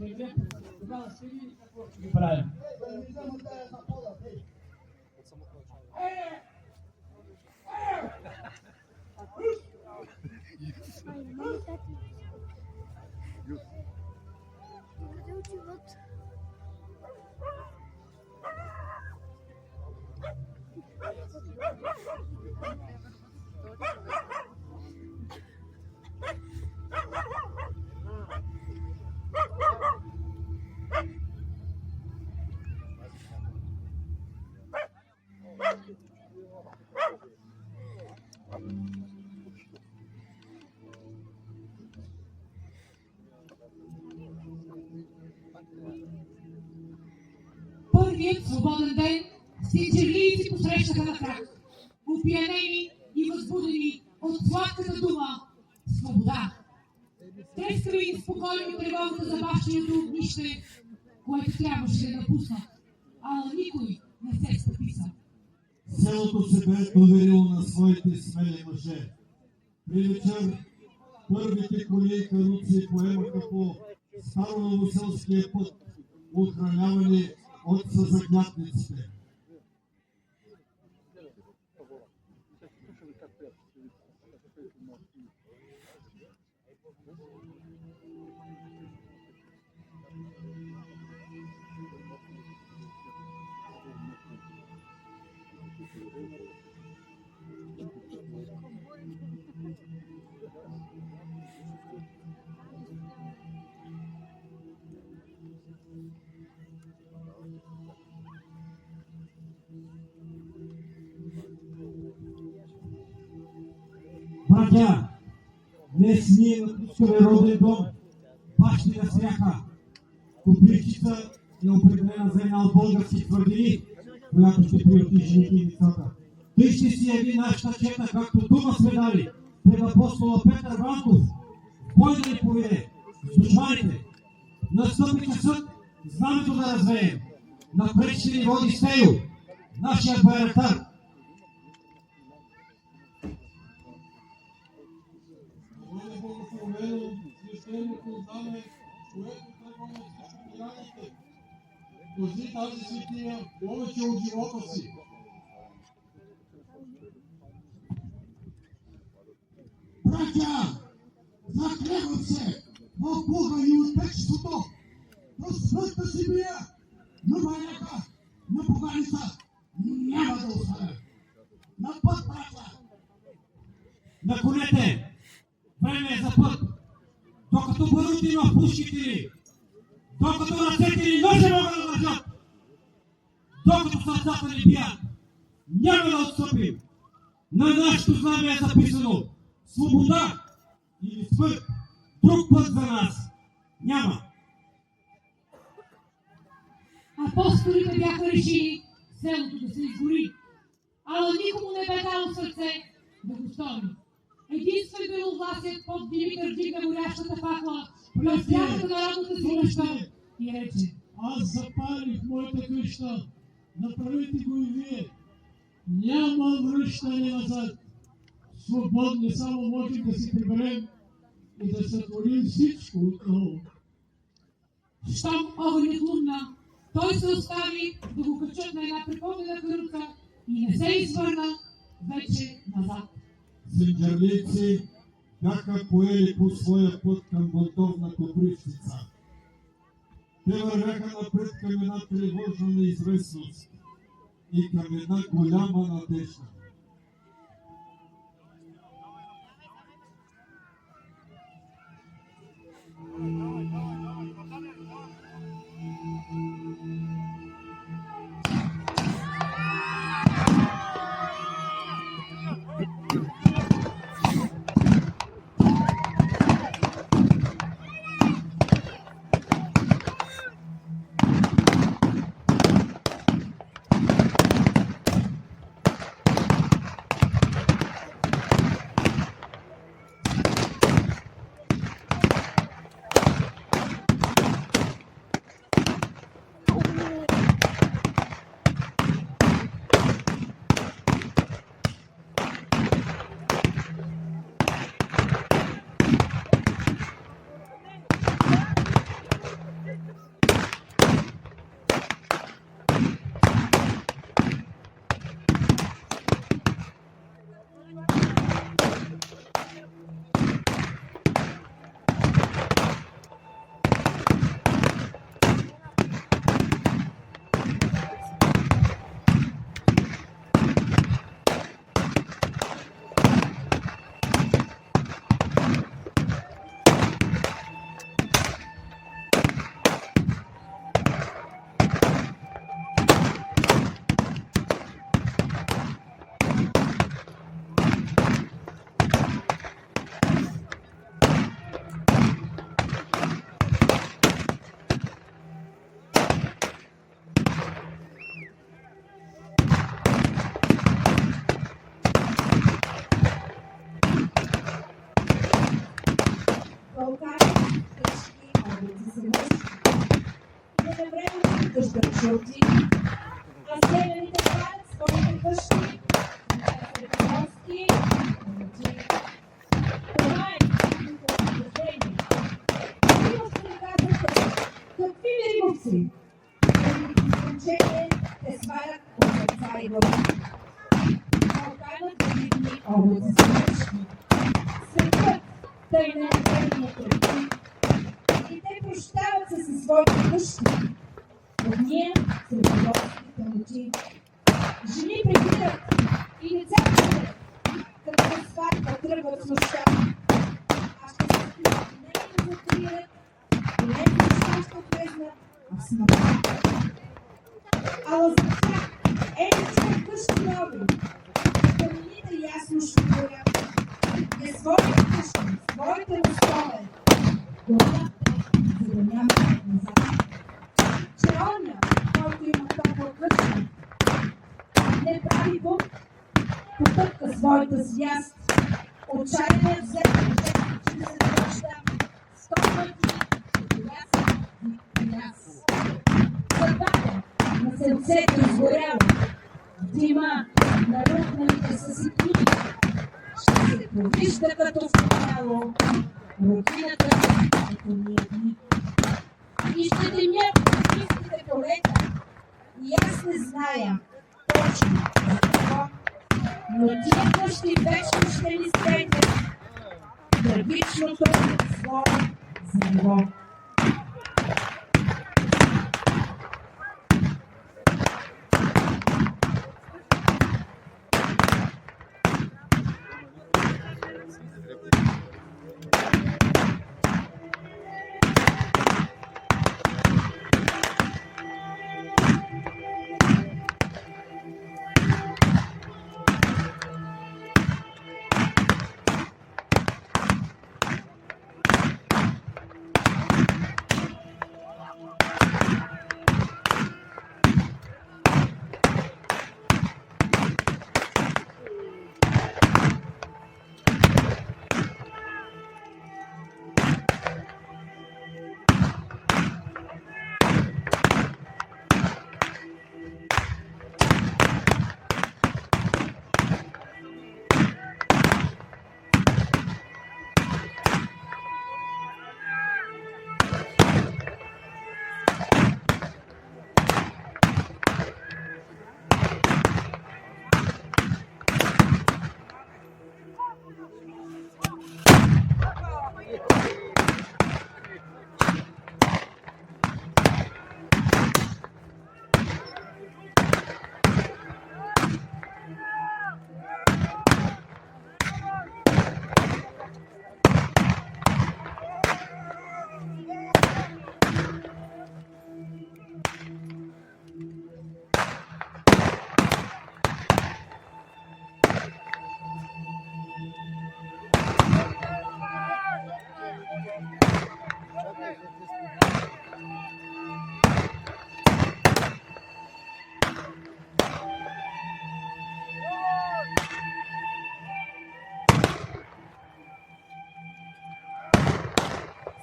дойде, тогава ще види какво ще ги правим. Къде отиват? Първият свободен ден синчерливици посрещаха на крак, опиянени и възбудени от сладката дума свобода. Трескави и спокойно тревогата за бащиното огнище, което трябваше да напуснат, ала никой не се стъписа. Селото се бе доверило на своите смели мъже. При вечер първите коли и каруци поемаха по староновоселския път, охранявани от съзаклятниците. Братя, днес ние напускаме роден дом, бащина сряха. Копривчица е определена за една от български твърдини, която ще приюти жените и децата. Тъй ще си яви нашата чета, както дума сме дали пред апостола Петър Ванков. Бой да ни поведе, слушайте, настъпи часът знамето да развеем. Напред ще ни води Стею, нашия байрактар. Бъде благословено свещеното знаме, което тръгва на всички граните. Пази тази светия повече от живота си. Братя, заклевам се в Бога и Отечеството, до смъртта си бия, но баряка на поганица няма да остане. На път, братя! На конете! Време е за път! Докато барути в пушките ни, докато ръцете ни ноже могат да държат, докато сърцата ни бият, няма да отстъпим! На нашето знаме е записано свобода или смърт, друг път за нас няма! Апостолите бяха решили селото да се изгори, ала никому не бе дало сърце да го стори. Единствен беловласият под Димитър дигна горящата факла през тяхната народната си къща и рече: Аз запалих моята къща, направете го и вие. Няма връщане назад. Свободни само можем да си приберем и да сътворим всичко отново. щом огънят лумна, той се остави да го качат на една припомнена каруца и не се извърна вече назад. Синджарлийци бяха поели по своя път към бунтовна Копривщица. Те вървяха напред към една тревожна неизвестност и към една голяма надежда. уж държоти, а северните правят своите къщи, Петровски, това е тяхното движение. Вие ще ми казвате, какви виримовци? Изключение те свалят от деца и глава. Балканът да видни облаци смешни. Светът тъй не е трети. И те прощават се със своите къщи. От ние сред българските тъмноти. Жени прибират и деца прибират, като на сватба тръгват с нощта. А ще се спират не да закрият, и не да неща ще влезнат, а в смъртта. Ала за тях че къщи нови, тъмнините ясно ще горят. Не своите къщи, своите мостове, горят те, за да няма назад. Че оня, който има топла къща, не прави бунт, потъпка своята звяст. Отчаяне взет че да се връща 100 пъти и аз. Съдбата на сърцето изгоряло, дима на рухналите са си книги. Ще се повижда като в минало, родината като ние дни. И ще димят истите полета, и аз не зная точно за какво, но тия къщи вечно ще ни стегнат трагичното слово за него.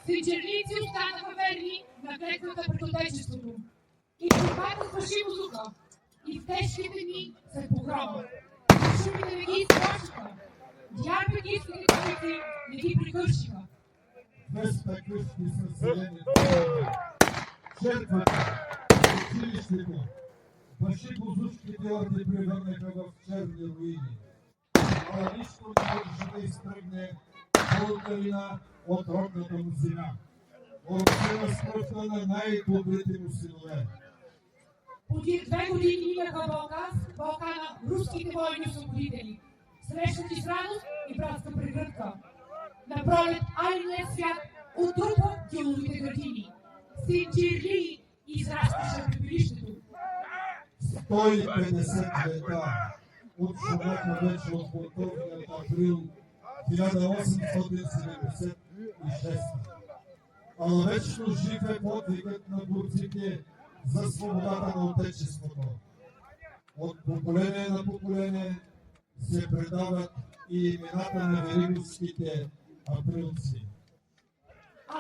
Синчерлийци останаха верни на клетвата пред Отечеството. И борбата с фашизма и в тежките дни след погрома. Шумите не ги изплашиха. Дярбекийските кръци не ги прикършиха. 200 къщи са селени. Черквата, училището, фашибозушките орди превърнаха в черни руини. Ала нищо не може да изтръгне Българина от родната му земя. Оръсена смъртта на най-добрите му синове. Подир 2 години имаха Балкана руските военни освободители. Срещнати с радост и братска прегръдка. Напролет алиният свят отрупа диловите градини. Синчерлии израстваше пепелището. 150 лета от шумаха вече от бунтовният април 1876. Ала вечно жив е подвигът на борците за свободата на Отечеството. От поколение на поколение се предават и имената на вериговските априлци.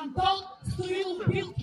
Антон Стоилов Билкин.